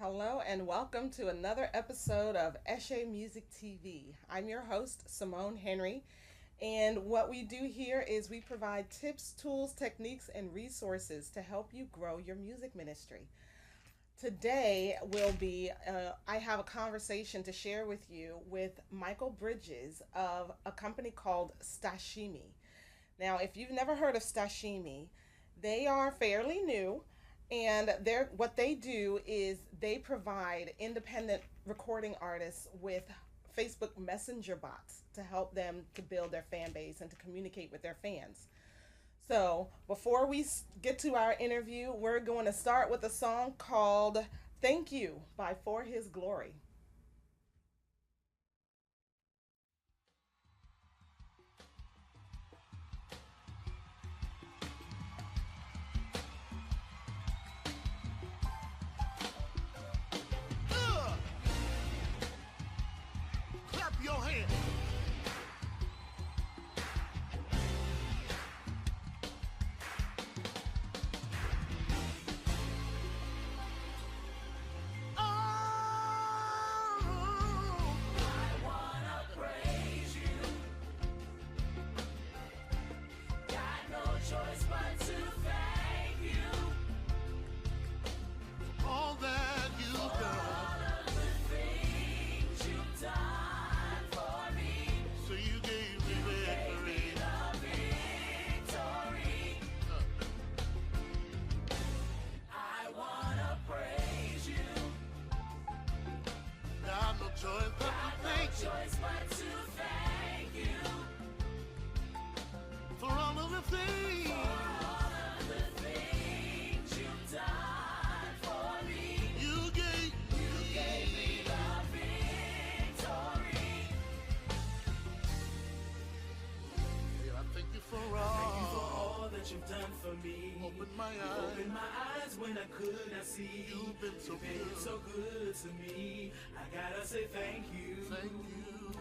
Hello and welcome to another episode of ECHE Music TV. I'm your host, Simone Henry, and what we do here is we provide tips, tools, techniques, and resources to help you grow your music ministry. Today I have a conversation to share with you with Michael Bridges of a company called Stashimi. Now, if you've never heard of Stashimi, they are fairly new, and what they do is they provide independent recording artists with Facebook Messenger bots to help them to build their fan base and to communicate with their fans. So before we get to our interview, we're going to start with a song called Thank You by For His Glory. Clap your hands. You've done for me. Open my eyes when I could not see. You've been so good. So good to me. I gotta say thank you. Thank you.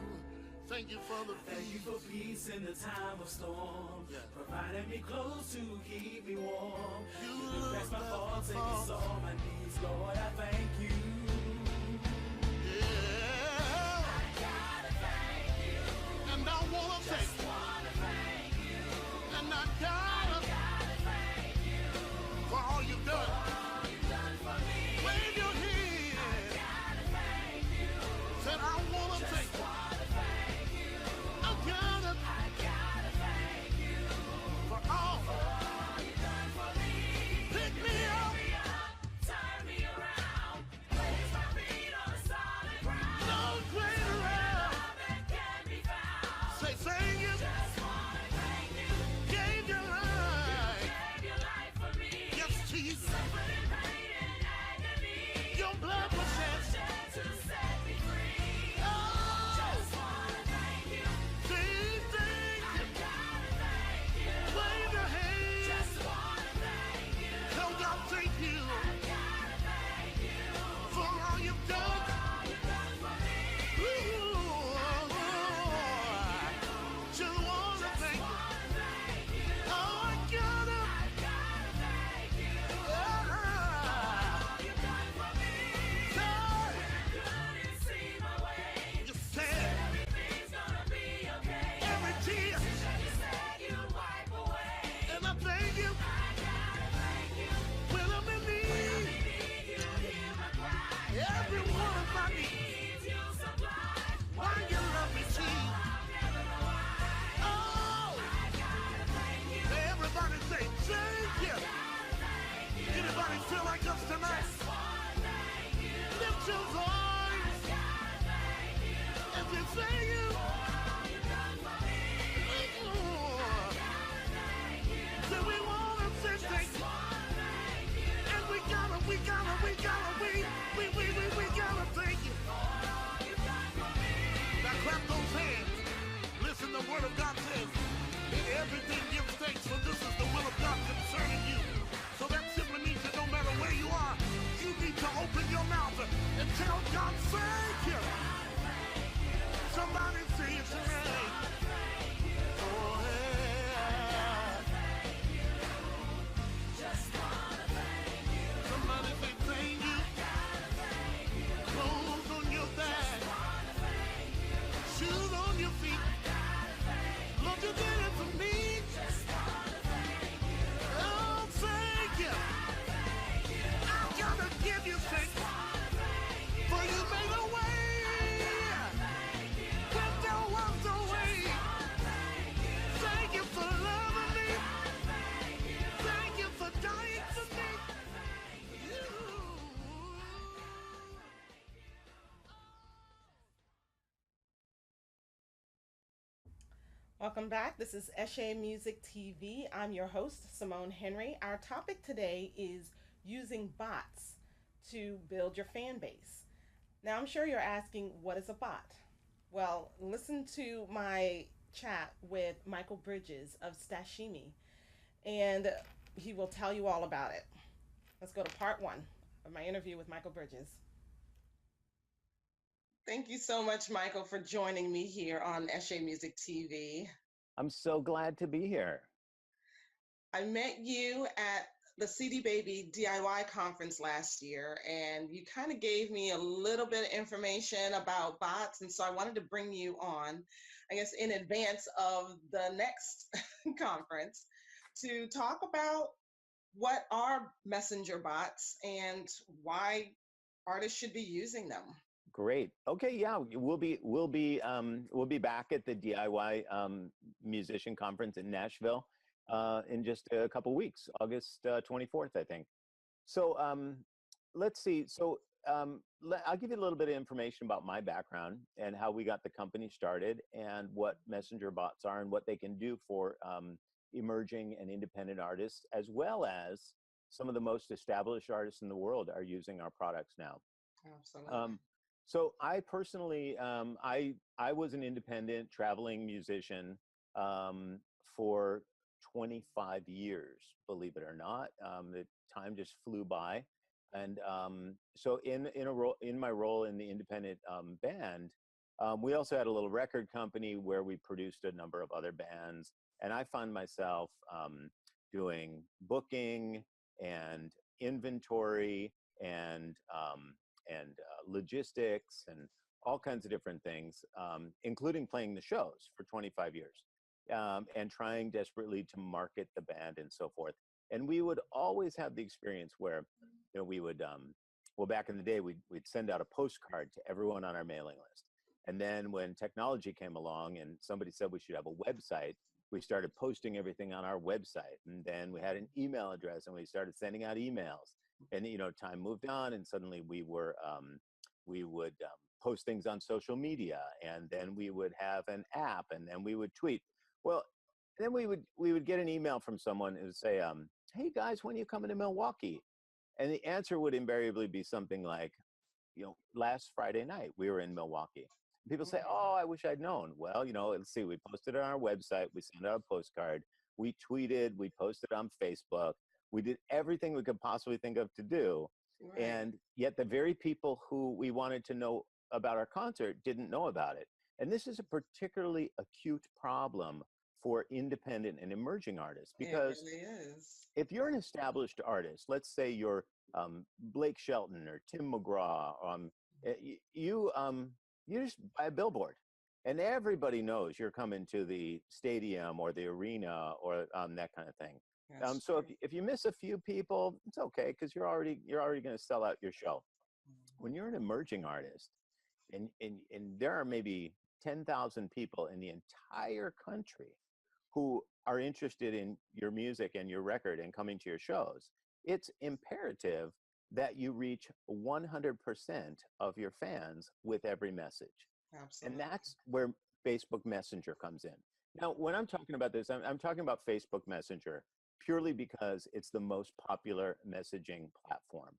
Thank you for the peace. Thank you for peace in the time of storm. Yeah. Providing me clothes to keep me warm. You looked past my looked faults and past you saw my needs. Lord, I thank you. Yeah. I gotta thank you. And I wanna thank you. Wanna thank you. And I gotta thank you. for all you've done. All you've done for me. Wave your hand. Gotta thank you. Said I wanna thank you. Wanna thank you. I gotta thank you. for all You've done for me. pick me up. Turn me around. Place Welcome back. This is ECHE Music TV. I'm your host, Simone Henry. Our topic today is using bots to build your fan base. Now, I'm sure you're asking, what is a bot? Well, listen to my chat with Michael Bridges of Stashimi, and he will tell you all about it. Let's go to part one of my interview with Michael Bridges. Thank you so much, Michael, for joining me here on ECHE Music TV. I'm so glad to be here. I met you at the CD Baby DIY conference last year, and you kind of gave me a little bit of information about bots, and so I wanted to bring you on, I guess, in advance of the next conference to talk about what are messenger bots and why artists should be using them. Great. Okay, yeah, we'll be back at the DIY musician conference in Nashville in just a couple weeks, August 24th, I think. So let's see. So I'll give you a little bit of information about my background and how we got the company started and what messenger bots are and what they can do for emerging and independent artists, as well as some of the most established artists in the world are using our products now. Absolutely. So I personally, I was an independent traveling musician for 25 years, believe it or not. The time just flew by, and so in my role in the independent band, we also had a little record company where we produced a number of other bands, and I found myself doing booking and inventory and logistics and all kinds of different things, including playing the shows for 25 years and trying desperately to market the band and so forth. And we would always have the experience where, we would, well, back in the day, we'd send out a postcard to everyone on our mailing list. And then when technology came along and somebody said we should have a website, we started posting everything on our website. And then we had an email address and we started sending out emails. And time moved on, and suddenly we would post things on social media, and then we would have an app, and then we would tweet. Well, then we would get an email from someone who would say, "Hey guys, when are you coming to Milwaukee?" And the answer would invariably be something like, "Last Friday night we were in Milwaukee." And people say, "Oh, I wish I'd known." Well, let's see. We posted it on our website. We sent out a postcard. We tweeted. We posted on Facebook. We did everything we could possibly think of to do. Right. And yet the very people who we wanted to know about our concert didn't know about it. And this is a particularly acute problem for independent and emerging artists, because it really is. if you're an established artist, let's say you're Blake Shelton or Tim McGraw, you just buy a billboard and everybody knows you're coming to the stadium or the arena or that kind of thing. So if you miss a few people, it's okay, because you're already going to sell out your show. When you're an emerging artist, and there are maybe 10,000 people in the entire country who are interested in your music and your record and coming to your shows, it's imperative that you reach 100% of your fans with every message. Absolutely. And that's where Facebook Messenger comes in. Now, when I'm talking about this, I'm talking about Facebook Messenger purely because it's the most popular messaging platform.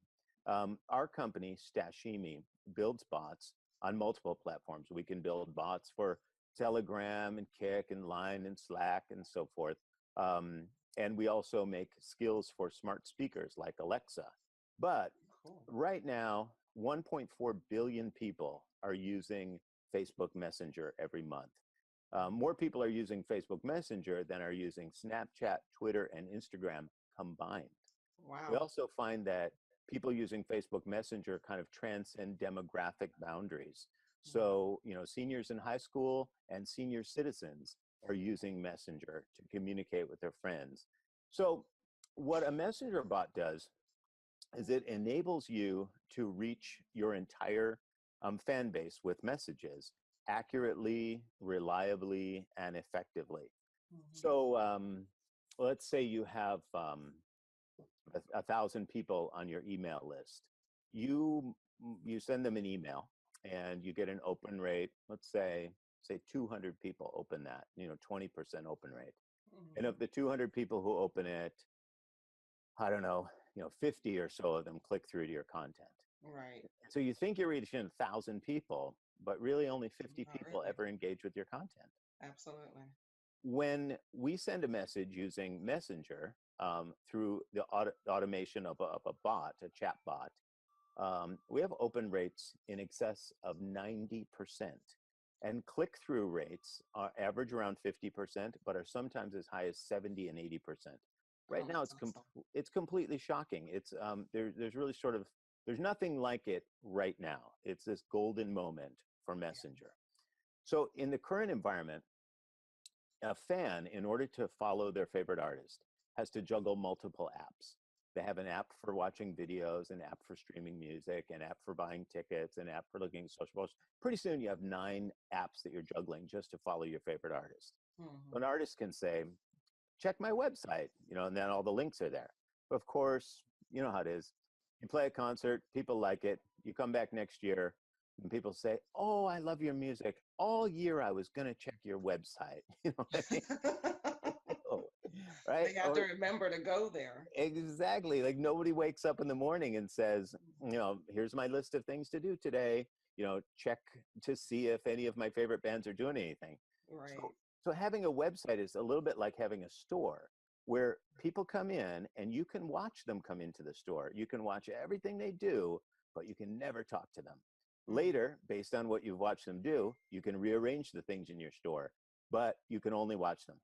Our company, Stashimi, builds bots on multiple platforms. We can build bots for Telegram and Kik and Line and Slack and so forth. And we also make skills for smart speakers like Alexa. But right now, 1.4 billion people are using Facebook Messenger every month. More people are using Facebook Messenger than are using Snapchat, Twitter, and Instagram combined. Wow. We also find that people using Facebook Messenger kind of transcend demographic boundaries. So, seniors in high school and senior citizens are using Messenger to communicate with their friends. So what a Messenger bot does is it enables you to reach your entire fan base with messages accurately, reliably, and effectively. So let's say you have 1,000 people on your email list. You send them an email and you get an open rate, let's say say 200 people open that, 20% open rate. And Mhm. of the 200 people who open it, I don't know, 50 or so of them click through to your content. Right. So you think you're reaching 1,000 people, but really only 50 Not people really. ever engage with your content. Absolutely. When we send a message using Messenger through the automation of a bot, a chat bot, we have open rates in excess of 90%. And click-through rates are average around 50%, but are sometimes as high as 70 and 80%. Right Oh, now, that's awesome. it's completely shocking. It's there's really sort of there's nothing like it right now. It's this golden moment for Yeah. Messenger. So in the current environment, a fan, in order to follow their favorite artist, has to juggle multiple apps. They have an app for watching videos, an app for streaming music, an app for buying tickets, an app for looking at social posts. Pretty soon you have 9 apps that you're juggling just to follow your favorite artist. So an Hmm. artist can say, check my website, and then all the links are there. But of course, you know how it is. You play a concert, people like it. You come back next year, and people say, "Oh, I love your music. All year I was going to check your website." You know what I mean? Oh, right? They have to Or remember to go there. exactly. Like nobody wakes up in the morning and says, "Here's my list of things to do today. Check to see if any of my favorite bands are doing anything." So, Right. so having a website is a little bit like having a store where people come in and you can watch them come into the store. You can watch everything they do, but you can never talk to them. Mm. Later, based on what you've watched them do, you can rearrange the things in your store, but you can only watch them.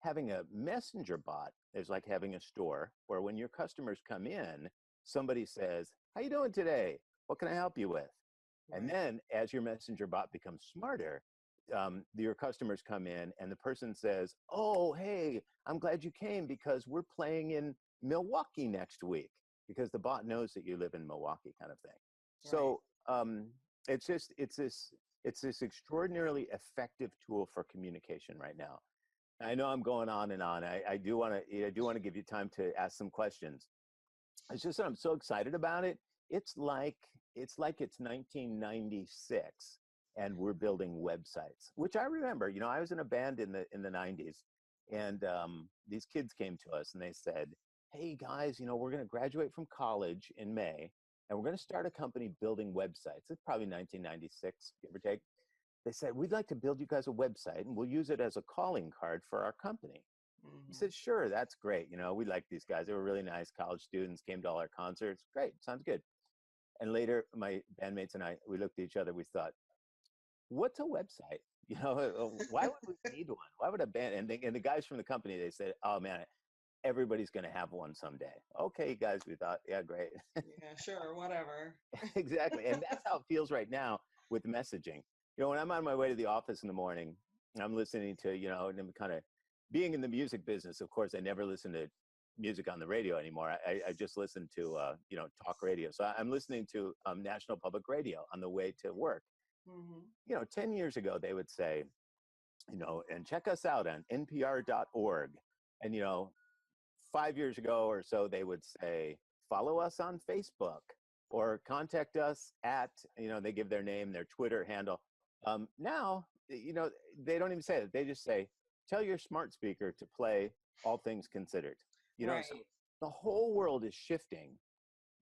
Having a messenger bot is like having a store where when your customers come in, somebody says, "How you doing today? What can I help you with?" And Right. then as your messenger bot becomes smarter, your customers come in and the person says, "Oh, hey, I'm glad you came because we're playing in Milwaukee next week," because the bot knows that you live in Milwaukee, kind of thing. Right. So it's just it's this extraordinarily effective tool for communication right now. I know I'm going on and on. I do want to give you time to ask some questions. It's just that I'm so excited about it. It's like it's 1996 and we're building websites, which I remember. I was in a band in the 90s, and these kids came to us and they said, "Hey guys, we're going to graduate from college in May, and we're going to start a company building websites." It's probably 1996, give or take. They said, "We'd like to build you guys a website, and we'll use it as a calling card for our company." He Hmm. said, "Sure, that's great. We like these guys. They were really nice college students, came to all our concerts. Great, sounds good." And later, my bandmates and I, we looked at each other. We thought, "What's a website? Why would we need one? Why would a band?" And the guys from the company, they said, "Oh man, everybody's going to have one someday." Okay, guys, we thought, yeah, great. Yeah, sure, whatever. Exactly. And that's how it feels right now with messaging. When I'm on my way to the office in the morning, I'm listening to, and I'm kind of being in the music business. Of course, I never listen to music on the radio anymore. I just listen to, talk radio. So I'm listening to National Public Radio on the way to work. Hmm. 10 years ago, they would say, and check us out on npr.org. And, 5 years ago or so, they would say, follow us on Facebook or contact us at, they give their name, their Twitter handle. Now, they don't even say it. They just say, tell your smart speaker to play All Things Considered. So Right. the whole world is shifting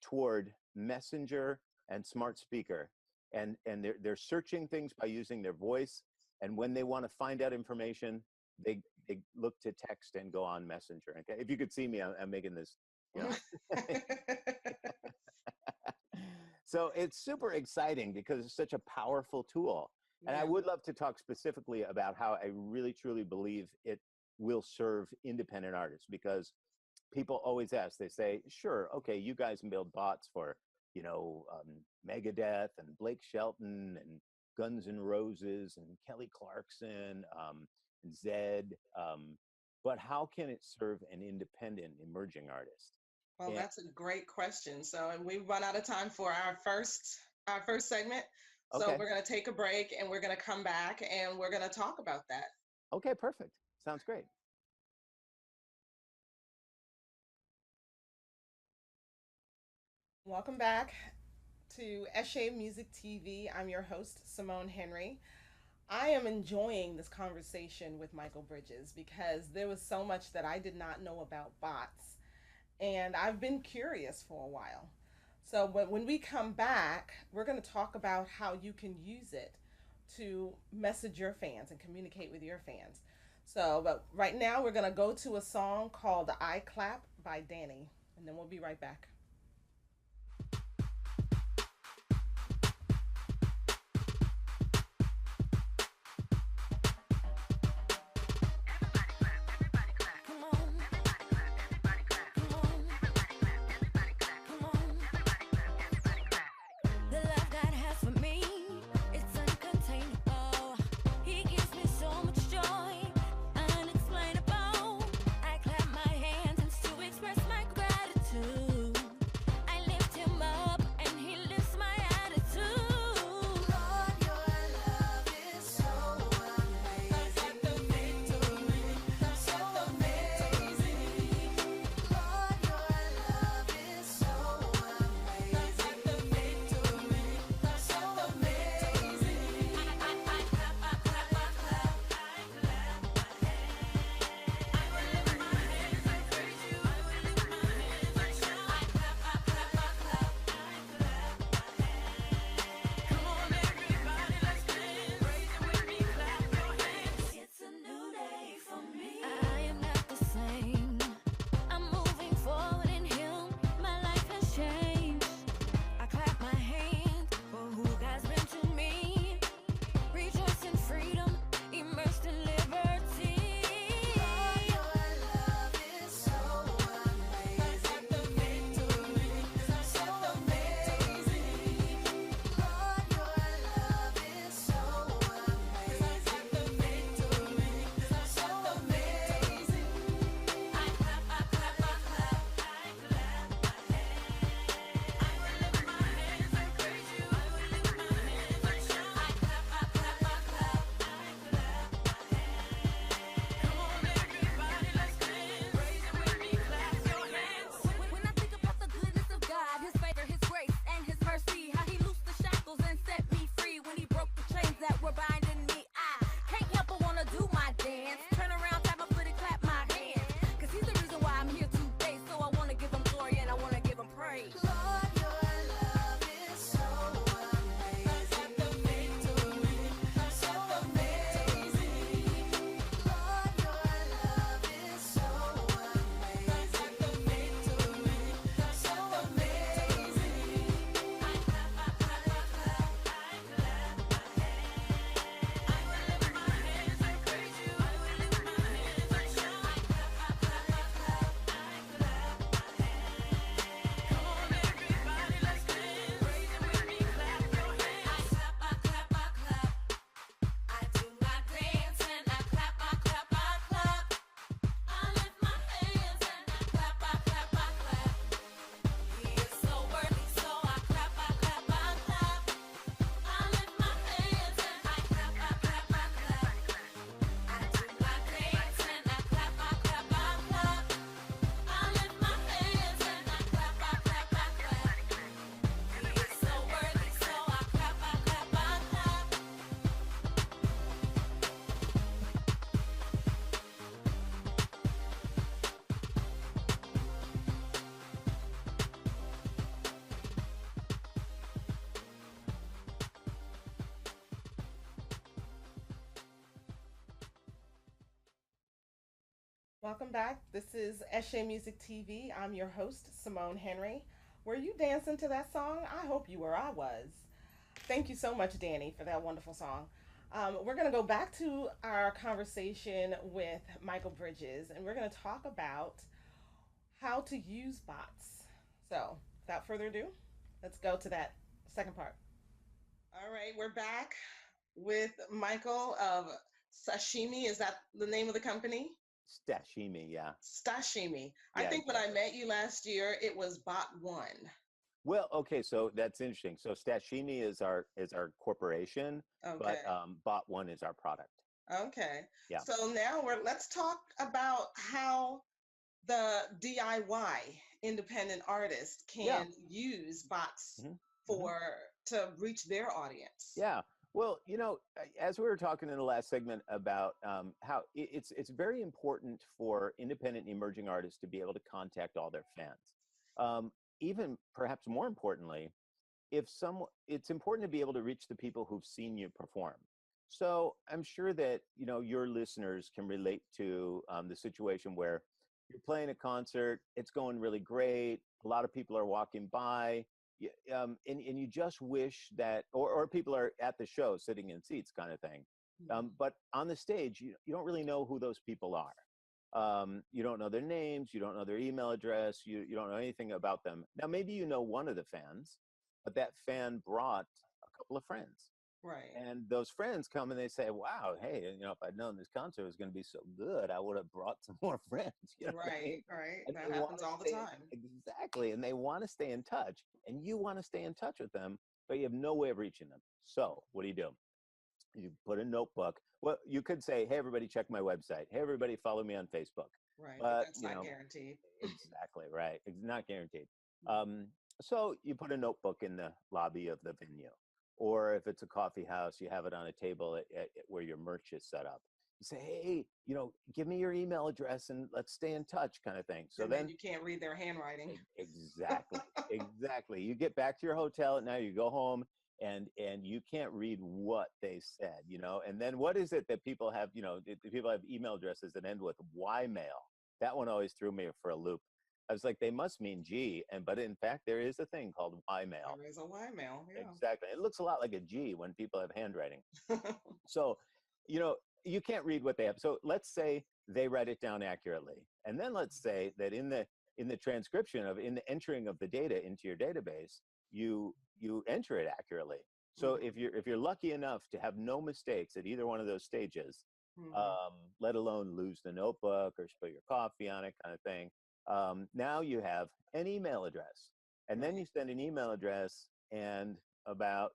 toward messenger and smart speaker. And they're searching things by using their voice. And when they want to find out information, they look to text and go on messenger. Okay? If you could see me, I'm making this, you know. So it's super exciting because it's such a powerful tool. And I Yeah. would love to talk specifically about how I really truly believe it will serve independent artists, because people always ask, they say, "Sure, okay, you guys can build bots for, Megadeth and Blake Shelton and Guns N' Roses and Kelly Clarkson, and Zed, but how can it serve an independent emerging artist?" Well, And that's a great question. So, and we've run out of time for our first segment. So okay, we're going to take a break and we're going to come back and we're going to talk about that. okay, perfect. Sounds great. Welcome back to ECHE Music TV. I'm your host, Simone Henry. I am enjoying this conversation with Michael Bridges because there was so much that I did not know about bots, and I've been curious for a while. So, but when we come back, we're going to talk about how you can use it to message your fans and communicate with your fans. So, but right now, we're going to go to a song called I Clap by Danny, and then we'll be right back. Welcome back. This is ECHE Music TV. I'm your host, Simone Henry. Were you dancing to that song? I hope you were. I was. Thank you so much, Danny, for that wonderful song. We're going to go back to our conversation with Michael Bridges, and we're going to talk about how to use bots. So, without further ado, let's go to that second part. All right, we're back with Michael of Sashimi. Is that the name of the company? Stashimi, yeah. Stashimi. I Yeah, think when I exactly. met you last year, it was Bot One. Well, okay, so that's interesting. So Stashimi is our corporation, but Okay. Bot One is our product. Okay. Yeah. So now let's talk about how the DIY independent artist Yeah. can use bots hmm hmm for to reach their audience. Yeah. Well, as we were talking in the last segment about how it's very important for independent and emerging artists to be able to contact all their fans. Even perhaps more importantly, it's important to be able to reach the people who've seen you perform. So I'm sure that your listeners can relate to the situation where you're playing a concert, it's going really great, a lot of people are walking by, and you just wish that, or people are at the show sitting in seats kind of thing. But on the stage, you don't really know who those people are. You don't know their names, you don't know their email address, you don't know anything about them. Now, maybe you know one of the fans, but that fan brought a couple of friends. Right. And those friends come and they say, wow, hey, if I'd known this concert was going to be so good, I would have brought some more friends. You know what I mean? Right. And That they want happens to all the stay time. exactly. And they want to stay in touch. And you want to stay in touch with them, but you have no way of reaching them. So what do? You put a notebook. Well, you could say, hey, everybody, check my website. Hey, everybody, follow me on Facebook. Right. But But, that's not guaranteed. exactly right. It's not guaranteed. Mhm. So you put a notebook in the lobby of the venue. Or if it's a coffee house, you have it on a table where your merch is set up. You say, hey, give me your email address and let's stay in touch kind of thing. So And then then you can't read their handwriting. exactly, exactly. You get back to your hotel at night, you go home and you can't read what they said, and then what is it that people have, people have email addresses that end with Y mail. That one always threw me for a loop. I was like, they must mean G, but in fact, there is a thing called Y mail. There is a Y mail. Yeah. Exactly. It looks a lot like a G when people have handwriting. So, you can't read what they have. So let's say they write it down accurately. And then let's say that in the transcription in the entering of the data into your database, you enter it accurately. So Mhm. if you're lucky enough to have no mistakes at either one of those stages, Mhm. let alone lose the notebook or spill your coffee on it kind of thing, now you have an email address. And then Right. you send an email address, and about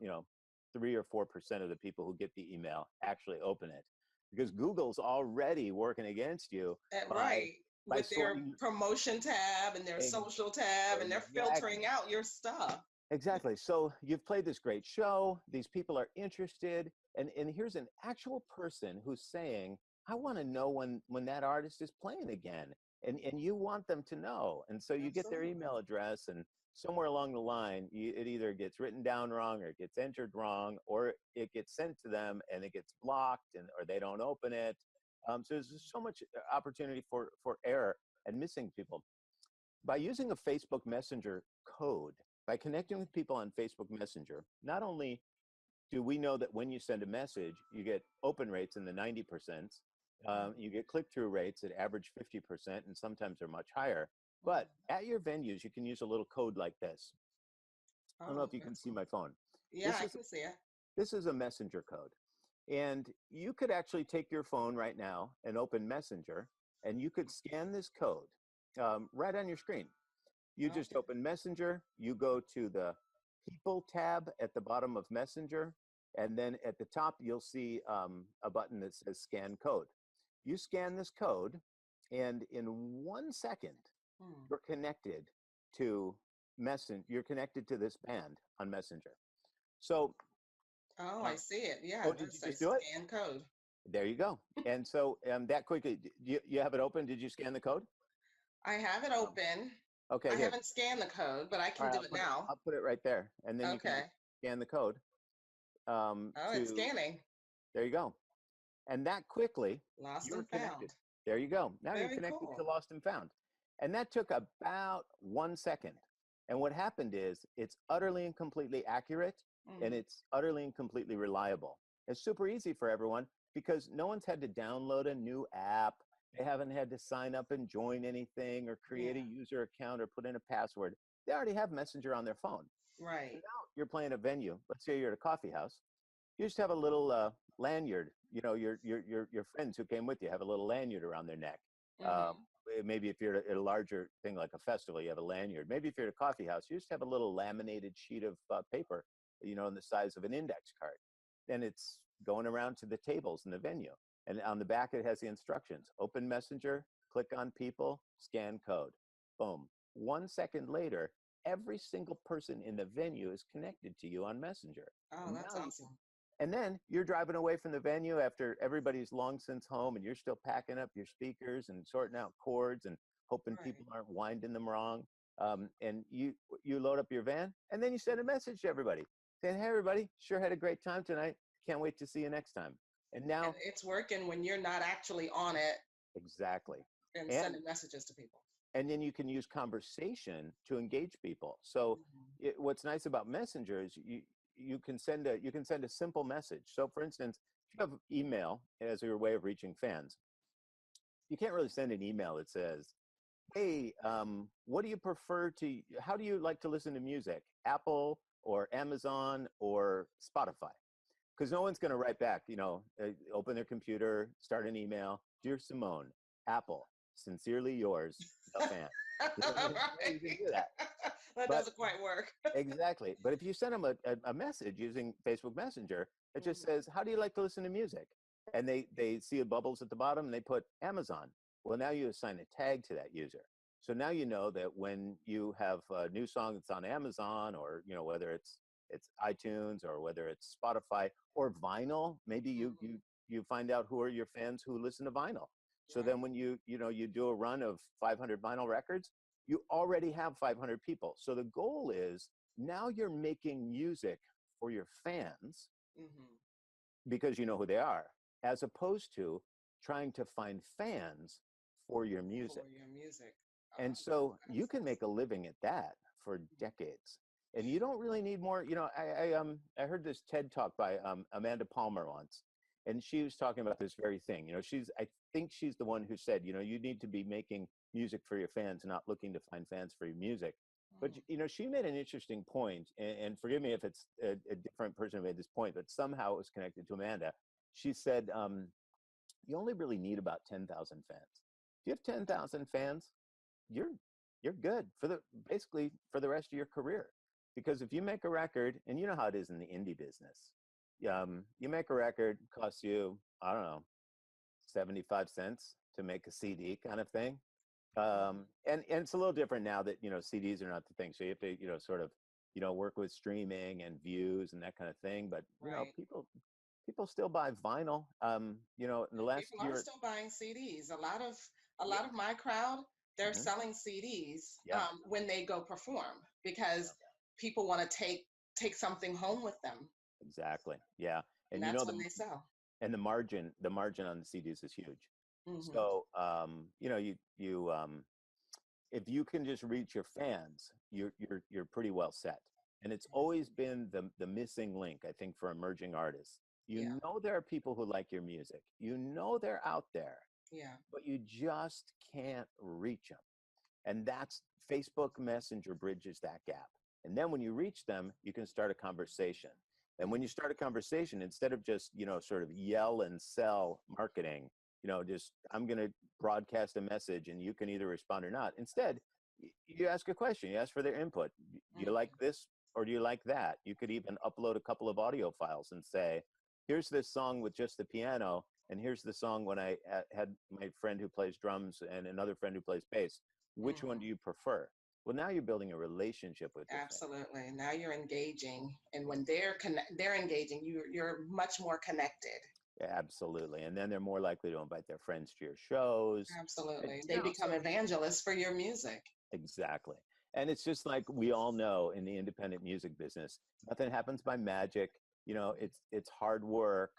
3 or 4% of the people who get the email actually open it, because Google's already working against you by Right. With their sorting. promotion tab and their ex- social tab, and they're exactly. filtering out your stuff. Exactly. So you've played this great show. These people are interested, and here's an actual person who's saying, "I want to know when that artist is playing again," and you want them to know, and so you get their Absolutely. email address, and somewhere along the line, it either gets written down wrong, or it gets entered wrong, or it gets sent to them and it gets blocked, or they don't open it. So there's just so much opportunity for error and missing people by using a Facebook Messenger code. By connecting with people on Facebook Messenger, not only do we know that when you send a message, you get open rates in the 90%, you get click-through rates that average 50%, and sometimes they're much higher. But at your venues, you can use a little code like this. I don't know Oh, if you can that's see cool. my phone. Yeah, This I is can see it. this is a Messenger code. And you could actually take your phone right now and open Messenger, and you could scan this code right on your screen. You just Okay. open Messenger, you go to the People tab at the bottom of Messenger, and then at the top, you'll see a button that says Scan Code. You scan this code, and in 1 second, Hmm. you're connected to you're connected to this band on Messenger. So, Oh, uh, I see it. Yeah, oh, it did does you say just do it? scan code. There you go. And so, that quickly, you have it open? Did you scan the code? I have it Um, open. I okay, here. haven't scanned the code, but I All can right, do it now. I'll put it right there, and then you can Okay. just scan the code Oh, it's to scanning. there you go. And that quickly, Lost you're and connected. found. There you go. Now you're Very connected to cool. Lost and Found. And that took about 1 second. And what happened is it's utterly and completely accurate, and Mhm. it's utterly and completely reliable. It's super easy for everyone because no one's had to download a new app. They haven't had to sign up and join anything or create a Yeah, user account or put in a password. They already have Messenger on their phone. So right. now you're playing a venue. Let's say you're at a coffee house. You just have a little lanyard. Your friends who came with you have a little lanyard around their neck. Um, Hmm. maybe if you're at a larger thing like a festival, you have a lanyard. Maybe if you're at a coffee house, you just have a little laminated sheet of paper, in the size of an index card. And it's going around to the tables in the venue. And on the back, it has the instructions. Open Messenger, click on people, scan code. Boom. 1 second later, every single person in the venue is connected to you on Messenger. Oh, And that's now awesome. And then you're driving away from the venue after everybody's long since home, and you're still packing up your speakers and sorting out chords and hoping Right. people aren't winding them wrong. And you load up your van, and then you send a message to everybody saying, "Hey, everybody, sure had a great time tonight. Can't wait to see you next time." And And now, it's working when you're not actually on it exactly. and And sending messages to people. then you can use conversation to engage people. So Mhm. what's nice about Messenger is you can send a simple message. So for instance, if you have email as your way of reaching fans, you can't really send an email that says, "Hey, what do you prefer to? How do you like to listen to music? Apple or Amazon or Spotify?" Because no one's going to write back. Open their computer, start an email. Dear Simone, Apple, sincerely yours, the fan. There's no way you can Right. do that. That But doesn't quite work. exactly. But if you send them a message using Facebook Messenger, it just Mhm. says, "How do you like to listen to music?" And they see the bubbles at the bottom and they put Amazon. Well, now you assign a tag to that user. So now you know that when you have a new song that's on Amazon, or whether it's iTunes or whether it's Spotify or vinyl, maybe Mhm. you find out who are your fans who listen to vinyl. So Right. then when you do a run of 500 vinyl records, you already have 500 people. So the goal is now you're making music for your fans Mhm. because you know who they are, as opposed to trying to find fans for your music. For your music. And That's so you can make a living at that for Mhm. decades. And you don't really need more. I heard this TED talk by Amanda Palmer once, and she was talking about this very thing. I think she's the one who said, you need to be making music for your fans, not looking to find fans for your music. But Mhm. she made an interesting point, and forgive me if it's a different person who made this point, but somehow it was connected to Amanda. She said, you only really need about 10,000 fans. If you have 10,000 fans, you're you're good for the basically for the rest of your career. Because if you make a record, and you know how it is in the indie business, you make a record, costs you, I don't know, 75 cents to make a CD kind of thing. And it's a little different now that CDs are not the thing, so you have to sort of work with streaming and views and that kind of thing. But Right. people still buy vinyl. In the And last people are year. still buying CDs. A Yeah. lot of my crowd, they're Hmm. selling CDs Yep. when they go perform because Yep. people want to take something home with them, Exactly. Yeah. and And that's when they sell. the margin on the CDs is huge. Hmm. So if you can just reach your fans, you're pretty well set. And it's always been the missing link, I think, for emerging artists. Yeah, There are people who like your music. They're out there, yeah. but you just can't reach them. And that's Facebook Messenger bridges that gap. And then when you reach them, you can start a conversation. And when you Mhm. start a conversation, instead of just, sort of yell and sell marketing, just I'm going to broadcast a message and you can either respond or not. Instead, you ask a question, you ask for their input. Do you like Mhm. this or do you like that? You could even upload a couple of audio files and say, here's this song with just the piano. And here's the song when I had my friend who plays drums and another friend who plays bass. Which one do Mhm. you prefer? Well, now you're building a relationship with your fan. Absolutely. Now you're engaging, and when they're engaging, you're much more connected. Yeah, absolutely. And then they're more likely to invite their friends to your shows. And, Absolutely. They become so evangelists for your music. exactly. And it's just like we all know in the independent music business, nothing happens by magic. It's hard work.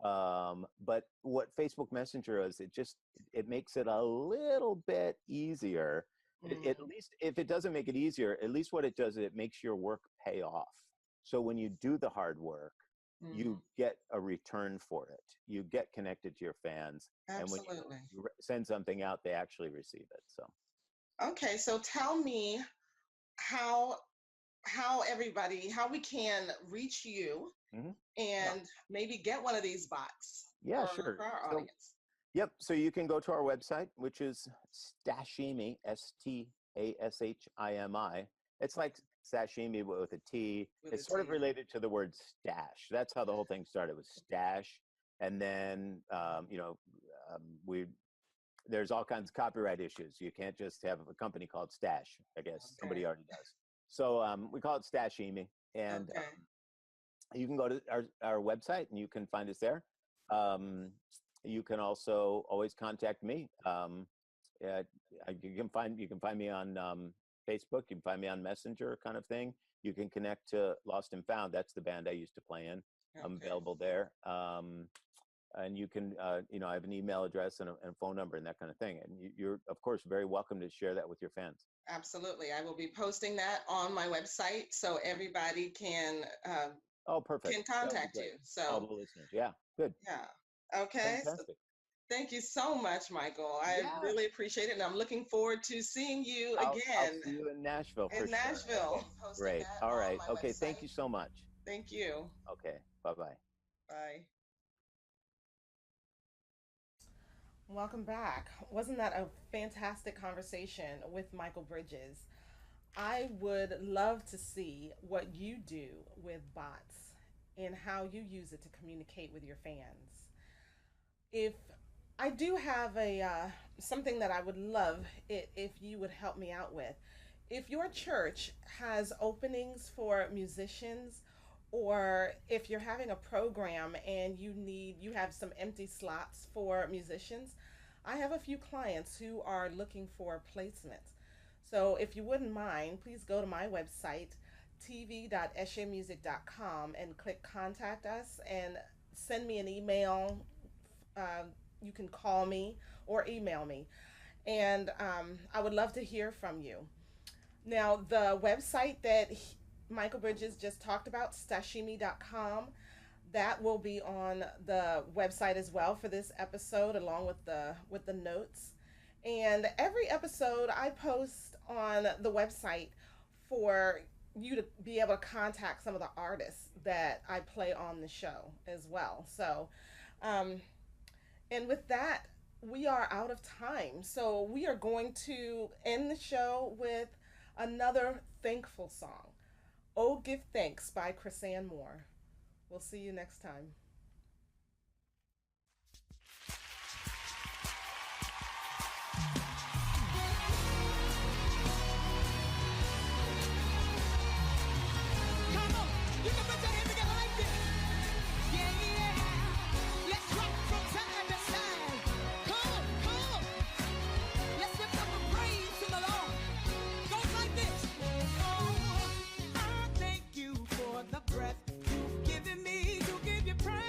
But what Facebook Messenger is, it makes it a little bit easier. At Mhm. least if it doesn't make it easier, at least what it does is it makes your work pay off. So when you do the hard work, you Mhm. get a return for it. You get connected to your fans, and when Absolutely. you send something out, they actually receive it. So. Okay, so tell me how how we can reach you Mhm. Yeah. and maybe get one of these bots Yeah, sure. for our So, audience. yep. So you can go to our website, which is Stashimi, Stashimi. It's like sashimi but with a T. With a It's sort of T. related to the word stash. That's how the whole thing started, with stash. And then, we there's all kinds of copyright issues. You can't just have a company called Stash. I guess somebody Okay. already does. So we call it Stashimi, and Okay. you can go to our website and you can find us there. You can also always contact me. Uh, you can find me on Facebook. You can find me on Messenger, kind of thing. You can connect to Lost and Found. That's the band I used to play in. I'm Okay. available there. And you can, I have an email address and a phone number and that kind of thing. And you're, of course, very welcome to share that with your fans. Absolutely. I will be posting that on my website so everybody can Oh, perfect. can That would be contact great. you. All So, the listeners. Yeah, good. yeah. Okay. So Fantastic. thank you so much, Michael. I Yeah. really appreciate it. And I'm looking forward to seeing you I'll again see you in Nashville for in sure. Nashville. Great. All right. Okay. Thank you so much. Thank you. Okay. Bye-bye. Bye. Welcome back. Wasn't that a fantastic conversation with Michael Bridges? I would love to see what you do with bots and how you use it to communicate with your fans. If I do have a something that I would love it if you would help me out with. If your church has openings for musicians, or if you're having a program and you have some empty slots for musicians, I have a few clients who are looking for placements. So if you wouldn't mind, please go to my website, tv.echemusic.com, and click contact us and send me an email. You can call me or email me. And I would love to hear from you. Now, the website that Michael Bridges just talked about, stashimi.com, that will be on the website as well for this episode, along with the notes. And every episode I post on the website for you to be able to contact some of the artists that I play on the show as well. So, and with that, we are out of time. So we are going to end the show with another thankful song, "Oh Give Thanks" by Chrisanne Moore. We'll see you next time. Come on, you can put your hands together like this. Yeah, yeah. Let's rock from side to side. Come on, come on. Let's lift up a praise to the Lord. Goes like this. Oh, I thank you for the breath you've given me to give you praise.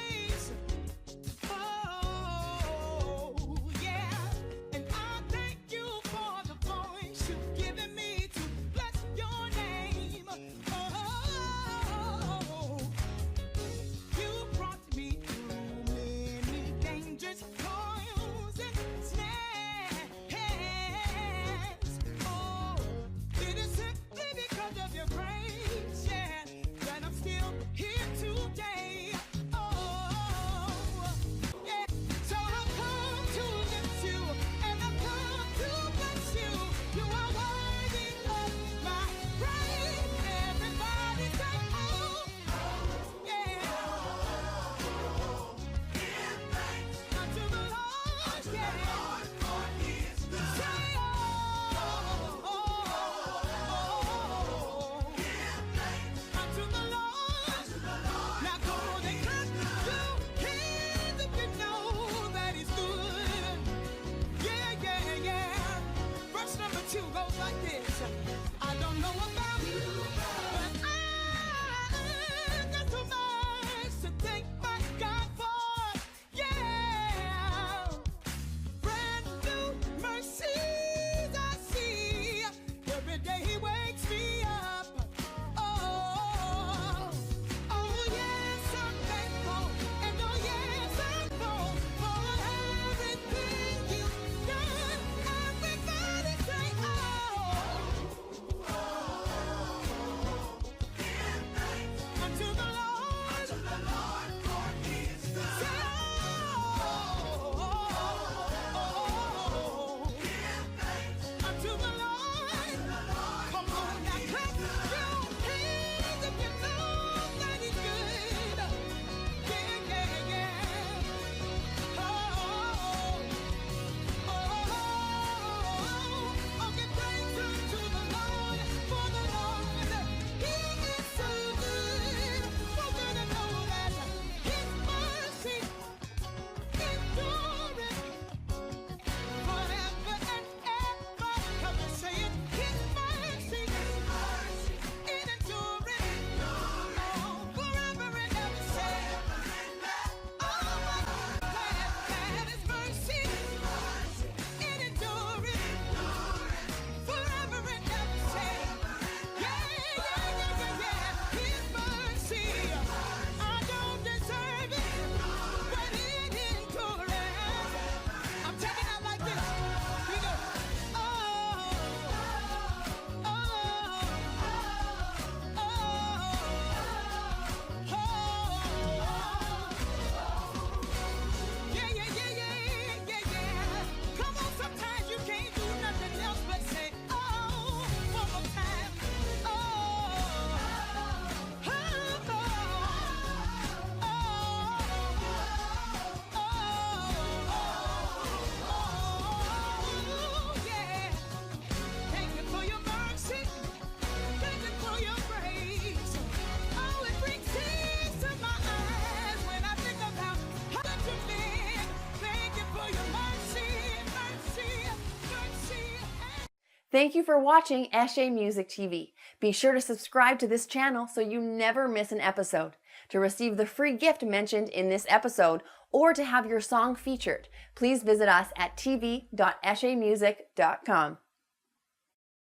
Thank you for watching ECHE Music TV. Be sure to subscribe to this channel so you never miss an episode. To receive the free gift mentioned in this episode or to have your song featured, please visit us at tv.echemusic.com.